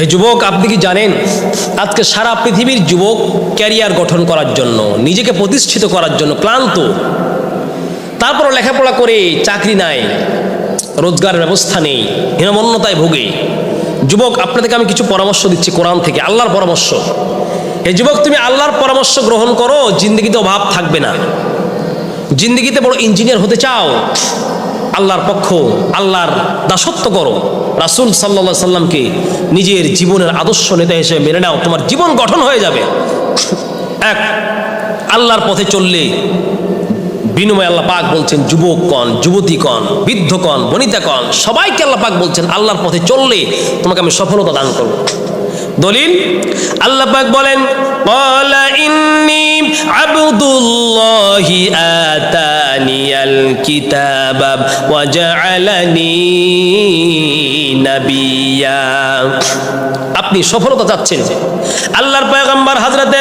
হে যুবক, আপনি কি জানেন আজকে সারা পৃথিবীর যুবক ক্যারিয়ার গঠন করার জন্য, নিজেকে প্রতিষ্ঠিত করার জন্য ক্লান্ত, তারপরও লেখাপড়া করে চাকরি নাই, রোজগারের ব্যবস্থা নেই, হীনমন্যতায় ভোগে। যুবক, আপনাদেরকে আমি কিছু পরামর্শ দিচ্ছি কোরআন থেকে, আল্লাহর পরামর্শ। হে যুবক, তুমি আল্লাহর পরামর্শ গ্রহণ করো, জিন্দগিতে অভাব থাকবে না। জিন্দগিতে বড় ইঞ্জিনিয়ার হতে চাও, আল্লাহর পক্ষ, আল্লাহর দাসত্ব করো, রাসূল সাল্লাল্লাহু আলাইহি সাল্লামকে নিজের জীবনের আদর্শ নেতা হিসেবে মেনে নাও, তোমার জীবন গঠন হয়ে যাবে। এক, আল্লাহর পথে চললে বিনিময়ে আল্লাহ পাক বলছেন যুবক কন, যুবতী কন, বৃদ্ধ কন, বনিতা কন, সবাইকে আল্লাহ পাক বলছেন আল্লাহর পথে চললে তোমাকে আমি সফলতা দান করব। দলিল, আল্লাহ পাক বলেন ক্বালা ইন্নী আবদুল্লাহি আতানিয়াল কিতাবা ওয়া জাআলানি নাবিয়্যা। আপনি সফলতা চাচ্ছেন, আল্লাহর পয়গম্বর হযরতে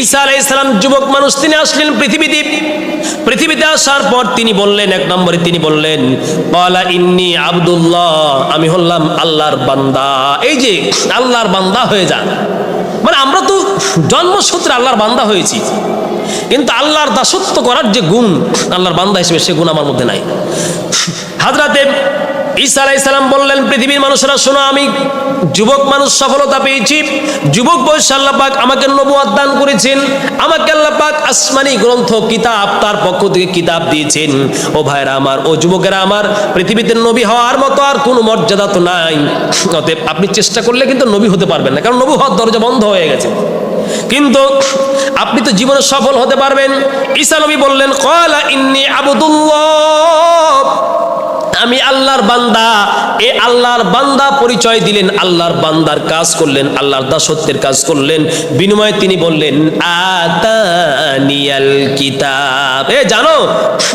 ঈসা আলাইহিস সালাম যুবক মানুষ, তিনি আসলেন পৃথিবীতে আসার পর তিনি বললেন, এক নম্বরে তিনি বললেন ক্বালা ইন্নী আবদুল্লাহ, আমি হলাম আল্লাহর বান্দা। এই যে আল্লাহর বান্দা হয়ে যান, মানে আমরা তো জন্মসূত্রে আল্লাহর বান্দা হয়েছি, কিন্তু আল্লাহর দাসত্ব করার যে গুণ, আল্লাহর বান্দা হিসেবে সে গুণ আমার মধ্যে নাই। হযরতে ঈসা আলাইহিস সালাম বললেন পৃথিবীর মানুষেরা শোনো, আমি যুবক মানুষ সফলতা পেয়েছি। যুবক বয়সে আল্লাহ পাক আমাকে নবুয়ত দান করেছেন, আমাকে আল্লাহ পাক আসমানি গ্রন্থ কিতাব তার পক্ষ থেকে কিতাব দিয়েছেন। ও ভাইরা আমার, ও যুবকেরা আমার, পৃথিবীতে নবী হওয়ার মতো আর কোনো মর্যাদা তো নাই। অতএব আপনি চেষ্টা করলে কিন্তু নবী হতে পারবেন না, কারণ নবী হওয়ার দরজা বন্ধ হয়ে গেছে। কিন্তু আপনি তো জীবনে সফল হতে পারবেন। ঈসা নবী বললেন ক্বালা ইন্নী আবদুল্লাহ, আমি আল্লাহর বান্দা। এ আল্লাহর বান্দা পরিচয় দিলেন, আল্লাহর বান্দার কাজ করলেন, আল্লাহর দাসত্বের কাজ করলেন। বিনিময়ে তিনি বললেন আতানিয়াল কিতাব, এ জানো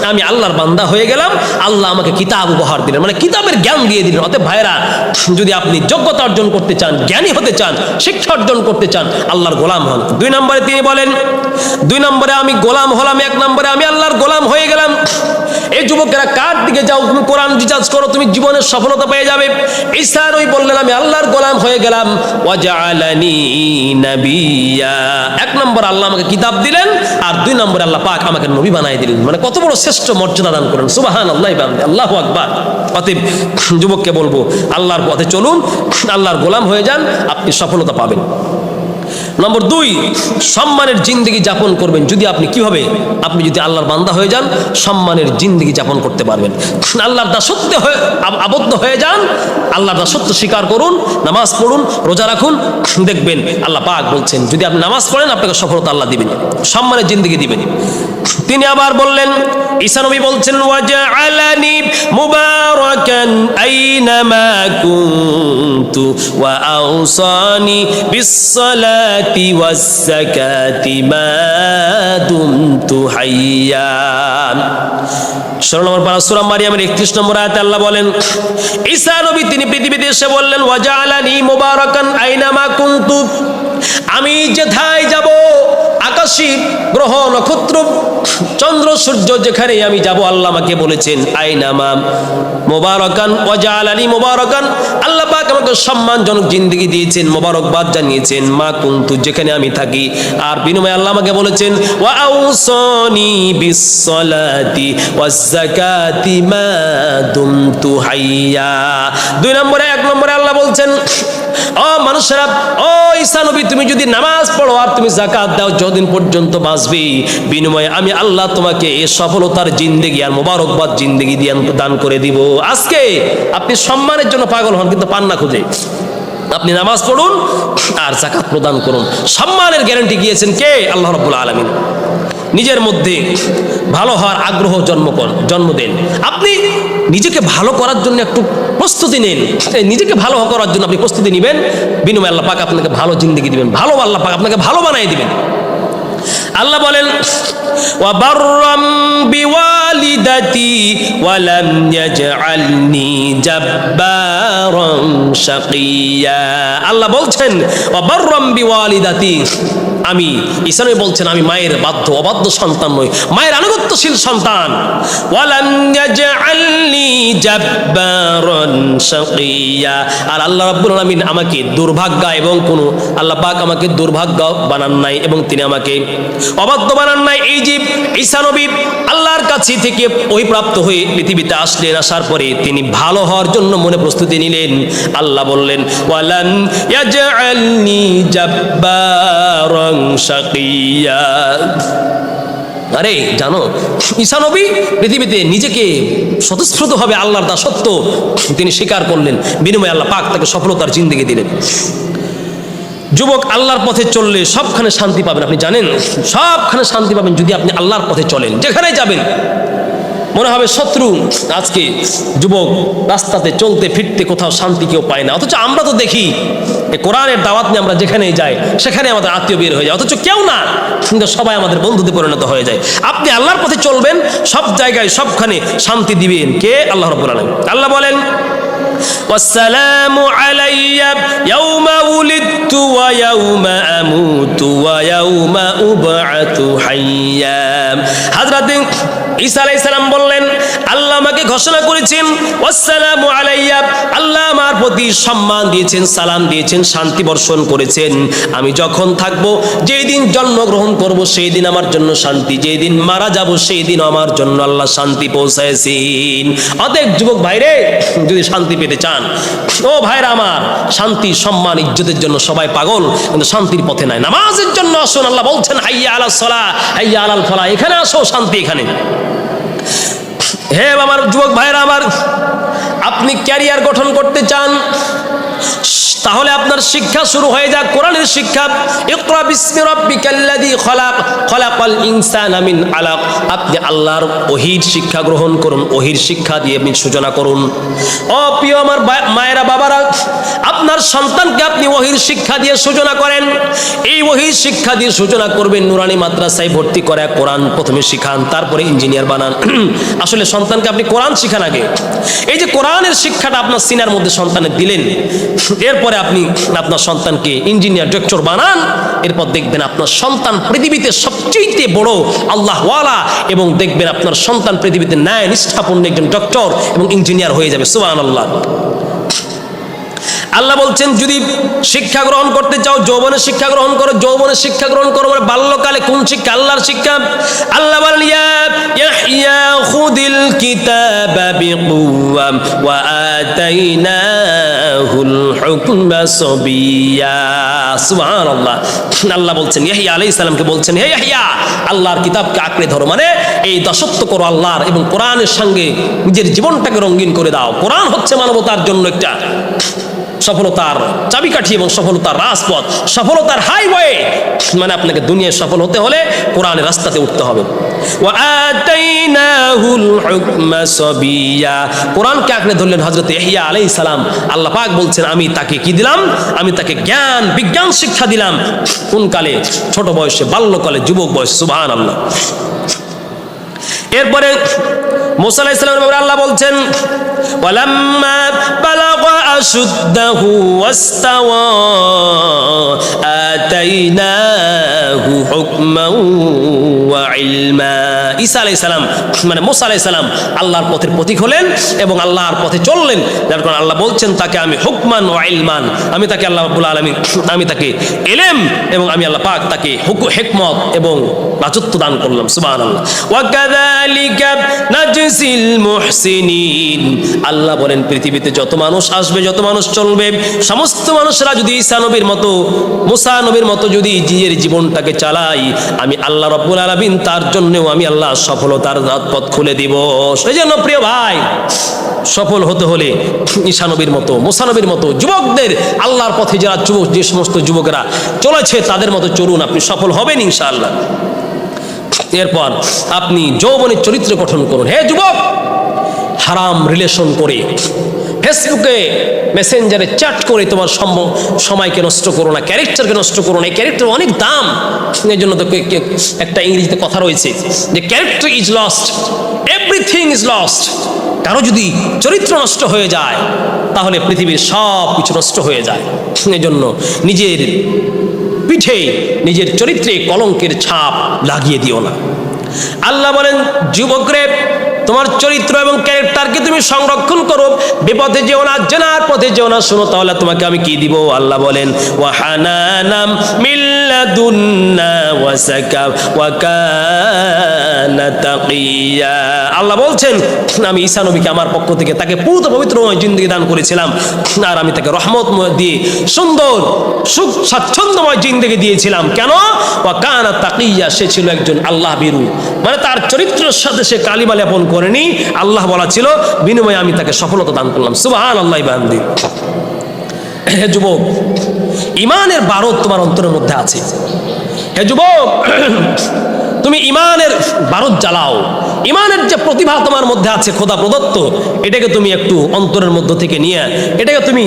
আমি আল্লাহর বান্দা হয়ে গেলাম, আল্লাহ আমাকে কিতাব উপহার দিলেন, মানে কিতাবের জ্ঞান দিয়ে দিলেন। অতএব ভাইরা, যদি আপনি যোগ্যতা অর্জন করতে চান, জ্ঞানী হতে চান, শিক্ষা অর্জন করতে চান, আল্লাহর গোলাম হন। দুই নম্বরে তিনি বলেন, দুই নম্বরে আমি গোলাম হলাম, এক নম্বরে আমি আল্লাহর গোলাম হয়ে গেলাম। এই যুবকেরা কার দিকে যাও, তুমি কোরআন রিসার্চ করো, তুমি জীবনের সফলতা পেয়ে যাবে। ঈসা নবী বললেন আমি আল্লাহর গোলাম হয়ে গেলাম, ওয়া জাআলানি নাবিয়্যা। এক নম্বর আল্লাহ আমাকে কিতাব দিলেন, আর দুই নম্বরে আল্লাহ পাক আমাকে নবী বানাই দিলেন। মানে কত বড় শ্রেষ্ঠ মর্যাদা দান করেন, সুবহানাল্লাহ, আল্লাহু আকবার। অতএব যুবককে বলবো আল্লাহর পথে চলুন, আল্লাহর গোলাম হয়ে যান, আপনি সফলতা পাবেন। নম্বর দুই, সম্মানের জিন্দেগি যাপন করবেন। যদি আপনি কিভাবে, আপনি যদি আল্লাহর বান্দা হয়ে যান, সম্মানের জিন্দেগি যাপন করতে পারবেন। আল্লাহর দাসত্বে হয়ে আবদ্ধ হয়ে যান, আল্লাহর দাসত্ব স্বীকার করুন, নামাজ পড়ুন, রোজা রাখুন, দেখবেন আল্লাহ পাক বলছেন যদি আপনি নামাজ পড়েন আপনাকে সফলতা আল্লাহ দিবেন, সম্মানের জিন্দেগি দিবেন। তিনি আবার বললেন, ঈসা নবী বলছেন ওয়া জাআলানি মুবারাকান আইনামা কুনতু ওয়া আওসানি বিস-সালাতি ওয়াজ-যাকাতি মা দুমতু হাইয়্যা। 16 নম্বর পারা সূরা মারিয়ামের 31 নম্বর আয়াতে আল্লাহ বলেন, ঈসা নবী তিনি পৃথিবীতে এসে বললেন ওয়া জাআলানি মুবারাকান আইনামা কুনতু, আমি যেথায় যাব, আকাশী গ্রহ নক্ষত্র চন্দ্র সূর্য যেখানে আমি যাব, আল্লাহ আমাকে বলেছেন আইনামা মুবারাকান ওয়া জাআলানি মুবারাকান, আল্লাহ পাক আমাকে সম্মানজনক জিন্দেগি দিয়েছেন, মোবারকবাদ জানিয়েছেন মা কুনতু, যেখানে আমি থাকি। আর বিনিময়ে আল্লাহ আমাকে বলেছেন ওয়া আওসানি বিস-সালাতি ওয়াজ-যাকাতি মা দুমতু হাইয়্যা। দুই নম্বরে, এক নম্বরে আল্লাহ বলছেন ও মানুষেরা, ও ঈসা নবী, তুমি যদি নামাজ পড়ো আর তুমি যাকাত দাও, যতদিন পর্যন্ত বাঁচবে, বিনিময়ে আমি আল্লাহ তোমাকে এই সফলতার জিন্দেগি আর মোবারকবাদ জিন্দেগি দান করে দিব। আজকে আপনি সম্মানের জন্য পাগল হন, কিন্তু পান না খুঁজে। আপনি নামাজ পড়ুন আর যাকাত প্রদান করুন, সম্মানের গ্যারান্টি দিয়েছেন কে? আল্লাহ রাব্বুল আলামিন। নিজের মধ্যে ভালো হওয়ার আগ্রহ জন্ম দেন। আপনি নিজেকে ভালো করার জন্য একটু প্রস্তুতি নেন, নিজেকে ভালো করার জন্য আপনি প্রস্তুতি নেবেন, বিনিময়ে আল্লাহ পাক আপনাকে ভালো জিন্দেগি দিবেন, ভালো আল্লাহ পাক আপনাকে ভালো বানিয়ে দিবেন। আল্লাহ বলেন ওয়া বাররাম বিওয়ালিদাতি ওয়া লাম ইয়াজআলনি জাব্বারান শাকিয়্যা। আল্লাহ বলছেন ওয়া বাররাম বিওয়ালিদাতি, আমি ঈসা নবী বলছেন আমি মায়ের বাধ্য অবাধ্য সন্তান নই, মায়ের আনুগত্যশীল সন্তান। ওয়ালাম ইয়াজআলনি জাব্বারান শাকিয়া, আর আল্লাহ রাব্বুল আলামিন আমাকে দুর্ভাগ্য এবং কোনো আল্লাহ পাক আমাকে দুর্ভাগ্য বানান নাই এবং তিনি আমাকে অবাধ্য বানান নাই। এই যে ঈসা নবী আল্লাহর কাছে থেকে ওহীপ্রাপ্ত হয়ে পৃথিবীতে আসলেন, আসার পরে তিনি ভালো হওয়ার জন্য মনে প্রস্তুতি নিলেন। আল্লাহ বললেন ওয়ালাম ইয়াজআলনি জাব্বারান শাকিয়া। আরে জানো, ঈসা নবী পৃথিবীতে নিজেকে স্বতঃস্ফূর্তভাবে আল্লাহর দাসত্ব তিনি স্বীকার করলেন, বিনিময়ে আল্লাহ পাক তাকে সফলতার জিন্দেগি দিলেন। যুবক, আল্লাহর পথে চললে সবখানে শান্তি পাবেন। আপনি জানেন, সবখানে শান্তি পাবেন যদি আপনি আল্লাহর পথে চলেন। যেখানে যাবেন মনে হবে শত্রু। আজকে যুবক রাস্তাতে চলতে ফিরতে কোথাও শান্তি কেউ পায় না, অথচ আমরা তো দেখি কোরআনের দাওয়াত নিয়ে আমরা যেখানেই যাই সেখানে আমাদের আত্মীয় বের হয়ে যায়, অথচ কেউ না, কিন্তু সবাই আমাদের বন্ধুতে পরিণত হয়ে যায়। আপনি আল্লাহর পথে চলবেন, সব জায়গায় সবখানে শান্তি দিবেন কে? আল্লাহ রাব্বুল আলামিন। আল্লাহ বলেন ওয়াসসালামু আলাইয়া ইয়াউমা উলিদতু ওয়া ইয়াউমা আমুতু ওয়া ইয়াউমা উবআতু হাইয়া। হযরত ঈসা আলাইহিস সালাম বললেন আল্লাহ আমাকে ঘোষণা করেছেন ওয়াসসালামু আলাইয়া, আল্লাহ আমার প্রতি সম্মান দিয়েছেন, সালাম দিয়েছেন, শান্তি বর্ষণ করেছেন। আমি যখন থাকবো, যেই দিন জন্মগ্রহণ করব সেই দিন আমার জন্য শান্তি, যেই দিন মারা যাব সেই দিন আমার জন্য আল্লাহ শান্তি পৌঁছাইছেন। অতএব যুবক ভাইরে, যদি শান্তি পেতে চান, ও ভাইরা আমার, শান্তি সম্মান ইজ্জতের জন্য সবাই পাগল, কিন্তু শান্তির পথে নাই। নামাজের জন্য আসুন, আল্লাহ বলছেন হাইয়া আলাস সালাহ হাইয়া আলাল ফালাহ, এখানে আসো, শান্তি এখানে। হে আমার যুবক ভাইরা আমার, আপনি ক্যারিয়ার গঠন করতে চান, তাহলে আপনার শিক্ষা শুরু হয়ে যাক কোরআনের শিক্ষা। ইকরা বিসমি রাব্বিকাল্লাযী খলাক, খলাকাল ইনসানা মিন আলাক। আপনি আল্লাহর ওহীর শিক্ষা গ্রহণ করুন, ওহীর শিক্ষা দিয়ে আপনি সূচনা করুন। ও প্রিয় আমার মায়েরা, বাবারা, আপনার সন্তানকে আপনি ওহীর শিক্ষা দিয়ে সূচনা করেন। এই ওহীর শিক্ষা দিয়ে সূচনা করবেন, নুরানি মাদ্রাসায় ভর্তি করে কোরআন প্রথমে শিখান, তারপরে ইঞ্জিনিয়ার বানান। আসলে সন্তানকে আপনি কোরআন শিখান আগে। এই যে কোরআনের শিক্ষাটা আপনার সিনার মধ্যে সন্তানের দিলেন, এরপরে আপনি আপনার সন্তানকে ইঞ্জিনিয়ার, ডক্টর বানান। এরপর দেখবেন আপনার সন্তান পৃথিবীতে সবচেয়ে বড় আল্লাহওয়ালা, এবং দেখবেন আপনার সন্তান পৃথিবীতে ন্যায় নিষ্ঠাপূর্ণ একজন ডক্টর এবং ইঞ্জিনিয়ার হয়ে যাবে। সুবহানাল্লাহ। আল্লাহ বলছেন যদি শিক্ষা গ্রহণ করতে চাও, যৌবনের শিক্ষা গ্রহণ করো। যৌবনের শিক্ষা গ্রহণ করো মানে বাল্যকালে কোন শিক্ষা? আল্লাহর শিক্ষা। আল্লাহ বলেন ইয়াহইয়া খুদিল কিতাবা বিকুওয়া ওয়া আতাইনাহুল হুকমা সাবিয়া। সুবহানাল্লাহ। আল্লাহ বলছেন ইয়াহইয়া আলাইহিস সালামকে বলছেন, হে ইয়াহইয়া, আল্লাহর কিতাবকে আঁকড়ে ধরো, মানে এই দাসত্ব করো আল্লাহর, এবং কোরআনের সঙ্গে নিজের জীবনটাকে রঙিন করে দাও। কোরআন হচ্ছে মানবতার জন্য একটা সফলতার চাবিকাঠি এবং সফলতার রাজপথ, সফলতার হাইওয়ে। মানে আপনাকে দুনিয়ায় সফল হতে হলে কোরআনের রাস্তাতে উঠতে হবে। ওয়া আতাইনাহুল হুকমা সাবিয়া। কোরআনকে আঁকড়ে ধরলেন হযরত ইয়াহইয়া আলাইহিস সালাম। আল্লাহ পাক বলছেন আমি তাকে কি দিলাম? আমি তাকে জ্ঞান বিজ্ঞান শিক্ষা দিলাম। কোন কালে? ছোট বয়সে, বাল্যকালে, যুবক বয়সে। সুবহানাল্লাহ। এরপরে মুসা আলাইহিস সালামের ব্যাপারে আল্লাহ বলছেন ওয়ালাম্মা বালাগা আশুদ্দাহু ওয়াস্তাওয়া আতাইনাহু হুকমান ওয়া ইলমা। ঈসা আলাইহিস সালাম মানে মুসা আলাইহিস সালাম আল্লাহর পথের পথিক হলেন এবং আল্লাহর পথে চললেন, যার কারণে আল্লাহ বলছেন তাকে আমি হুকমান ওয়া ইলমান, আমি তাকে আল্লাহ রাব্বুল আলামিন, আমি তাকে ইলম এবং আমি আল্লাহ পাক তাকে হিকমত এবং রাজত্ব দান করলাম। সুবহানাল্লাহ। ওয়া কাযালিকা নাজসিল মুহসিনিন। আল্লাহ বলেন পৃথিবীতে যত মানুষ আসবে, যত মানুষ চলবে, সমস্ত মানুষরা যদি ঈসা নবীর মতো, মুসা নবীর মতো যদি নিজের জীবনটাকে চালাই, আমি আল্লাহ রাব্বুল আলামিন তার জন্যও আমি আল্লাহ সফলতার পথ খুলে দিব। সেই জন্য প্রিয় ভাই, সফল হতে হলে ঈসা নবীর মতো, মুসা নবীর মতো যুবকদের, আল্লাহর পথে যারা যুবক, যে সমস্ত যুবকেরা চলেছে তাদের মতো চলুন, আপনি সফল হবেন ইনশাআল্লাহ। এরপর আপনি যৌবনের চরিত্র গঠন করুন। হে যুবক, হারাম রিলেশন করে, ফেসবুকে মেসেঞ্জারে চ্যাট করে তোমার সময়কে নষ্ট করো না, ক্যারেক্টারকে নষ্ট করো না। এই ক্যারেক্টার অনেক দাম। এই জন্য তো একটা ইংরেজিতে কথা রয়েছে যে character is lost, everything is lost. কারো যদি চরিত্র নষ্ট হয়ে যায় তাহলে পৃথিবীর সব কিছু নষ্ট হয়ে যায়। এই জন্য নিজের পিঠে নিজের চরিত্রে কলঙ্কের ছাপ লাগিয়ে দিও না। আল্লাহ বলেন, যুবকরে তোমার চরিত্র এবং ক্যারেক্টারকে তুমি সংরক্ষণ করো, বিপথে যেও না, জেনার পথে যেও না। শোনো তাহলে তোমাকে আমি কি দিব। আল্লাহ বলেন, ওয়া হানানাম মিল্লাদুন্না ওয়া যাকা ওয়া কানা তাকিয়া। আল্লাহ বলছেন, আমি ঈসা নবীকে আমার পক্ষ থেকে তাকে পূত পবিত্রময় জিন্দেগি দান করেছিলাম, আর আমি তাকে রহমতময় দিয়ে সুন্দর সুখ স্বাচ্ছন্দ্যময় জিন্দেগি দিয়েছিলাম। কেন? ওয়া কানা তাকিয়া, সে ছিল একজন আল্লাহ ভীরু। মানে তার চরিত্রের সাথে সে কালিমা লেপন করেনি, আল্লাহ বলা ছিল, বিনিময়ে আমি তাকে সফলতা দান করলাম। সুবহানাল্লাহ। বান্দি, হে যুবক, ইমানের বারত তোমার অন্তরের মধ্যে আছে। হে যুবক, তুমি ইমানের বারত জ্বালাও। ইমানের যে প্রতিভা তোমার মধ্যে আছে খোদা প্রদত্ত, এটাকে তুমি একটু অন্তরের মধ্য থেকে নিয়ে এটাকে তুমি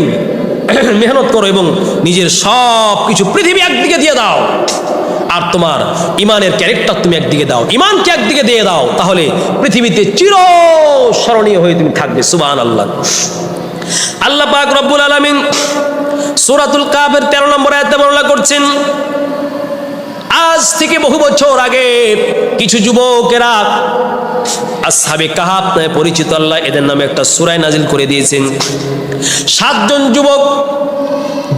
মেহনত করো এবং নিজের সব কিছু পৃথিবী একদিকে দিয়ে দাও, আর তোমার ইমানের ক্যারেক্টার তুমি একদিকে দাও, ইমানকে একদিকে দিয়ে দাও, তাহলে পৃথিবীতে চিরস্মরণীয় হয়ে তুমি থাকবে। সুবহানাল্লাহ। আল্লাহ পাক রব্বুল আলামিন সূরাতুল কাহফের 13 নম্বর আয়াতে বর্ণনা করছেন, আজ থেকে বহু বছর আগে কিছু যুবকেরা আসহাবে কাহাফ নামে পরিচিত, আল্লাহ এদের নামে একটা সূরা নাজিল করে দিয়েছেন। 7 জন যুবক,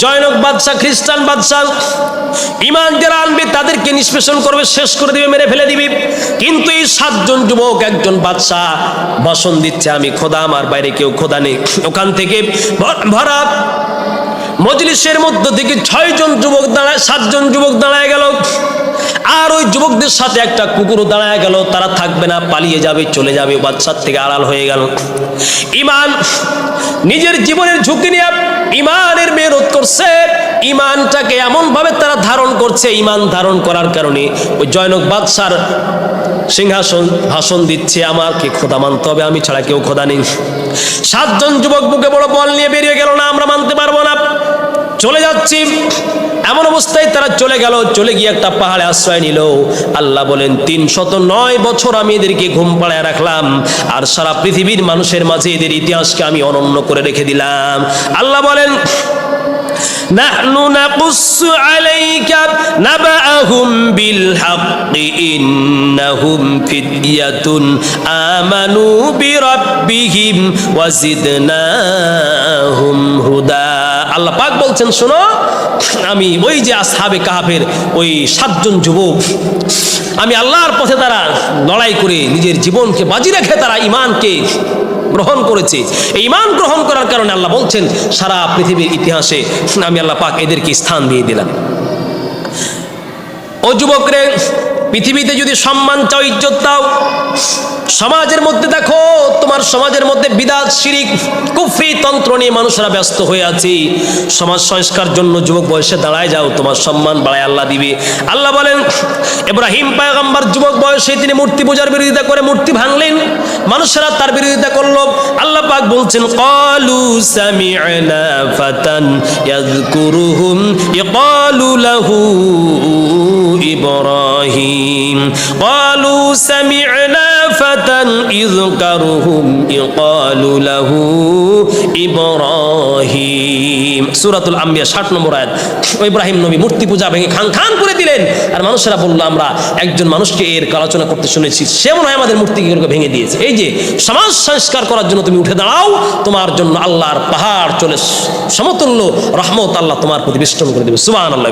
জয়নক বাদশাহ, খ্রিস্টান বাদশাহ, ইমান যারা আনবে তাদেরকে নিষ্পেষণ করবে, শেষ করে দিবে, মেরে ফেলে দিবে। কিন্তু এই 7 জন যুবক, একজন বাদশাহ ভাষণ দিচ্ছে, আমি খোদা, আমার বাইরে কেউ খোদা নেই। ওখান থেকে ভরা মজলিসের মধ্য থেকে 6 জন যুবক দাঁড়ায়, 7 জন যুবক দাঁড়ায় গেল, আর ওই যুবকদের সাথে একটা কুকুরও দাঁড়ায় গেল। তারা থাকবে না, পালিয়ে যাবে, চলে যাবে, বাদশার থেকে আড়াল হয়ে গেল। ইমান, নিজের জীবনের ঝুঁকি নিয়ে ইমানের মেহনত করছে, ইমানটাকে এমন ভাবে তারা ধারণ করছে, ইমান ধারণ করার কারণে ওই জয়নক বাদশার সিংহাসন ভাষণ দিচ্ছে, আমাকে খোদা মানতে হবে, আমি ছাড়া কেউ খোদা নেই। 7 জন যুবক বুকে বড় বল নিয়ে বেরিয়ে গেল, না আমরা মানতে পারবো না, চলে যাচ্ছি। এমন অবস্থায় তারা চলে গেল, চলে গিয়ে একটা পাহাড়ে আশ্রয় নিল। আল্লাহ বলেন, 309 বছর আমি এদেরকে ঘুম পাড়ায় রাখলাম, আর সারা পৃথিবীর মানুষের মাঝে এদের ইতিহাসকে আমি অনন্য করে রেখে দিলাম। আল্লাহ বলেন, নাহনু নাকুসসু আলাইকা নাবাআহুম বিল হাক্কি ইন্নাহুম ফিতয়াতুন আমানু বিরাব্বিহিম ওয়া জিদনাহুম হুদা। আল্লাহ পাক বলছেন, শোনো, আমি ওই যে আসহাবে কাহফের ওই 7 জন যুবক, আমি আল্লাহর পথে তারা লড়াই করে নিজের জীবনকে বাজি রেখে তারা ইমানকে গ্রহণ করেছে। এই ইমান গ্রহণ করার কারণে আল্লাহ বলছেন, সারা পৃথিবীর ইতিহাসে আমি আল্লাহ পাক এদেরকে স্থান দিয়ে দিলাম। ও যুবকরে, পৃথিবীতে যদি সম্মান চাও, ইজ্জত দাও, সমাজের মধ্যে দেখো তোমার সমাজের মধ্যে বিদআত, শিরিক, কুফরি তন্ত্র নিয়ে মানুষরা ব্যস্ত হয়ে আছে। সমাজ সংস্কার জন্য যুবক বয়সে দাঁড়ায় যাও, তোমার সম্মান বাড়ায় আল্লাহ দিবে। আল্লাহ বলেন, ইব্রাহিম পয়গম্বর যুবক বয়সে তিনি মূর্তি পূজার বিরোধিতা করে মূর্তি ভাঙলেন, মানুষেরা তার বিরোধিতা করলো। আল্লাহ পাক বলছেন, ক্বালু সামি'না ফাতান ইয়াযকুরুহুম ইকালু লাহু ইব্রাহিম, ক্বালু সামি'না ফাতান ইযকারুহুম ইকালু লাহু ইব্রাহিম। সূরাতুল আম্বিয়া 60 নম্বর আয়াত। ইব্রাহিম নবী মূর্তি পূজা ভেঙে খান খান করে দিলেন, আর মানুষেরা বলল, আমরা একজন মানুষকে এর আলোচনা করতে শুনেছি, সে মনে হয় আমাদের মূর্তিকে ভেঙে দিয়েছে। এই যে সমাজ সংস্কার করার জন্য তুমি উঠে দাঁড়াও, তোমার জন্য আল্লাহর পাহাড় চলে সমতুল্য রহমত আল্লাহ তোমার প্রতি বেষ্টন করে দেবে। সুবহানাল্লাহ।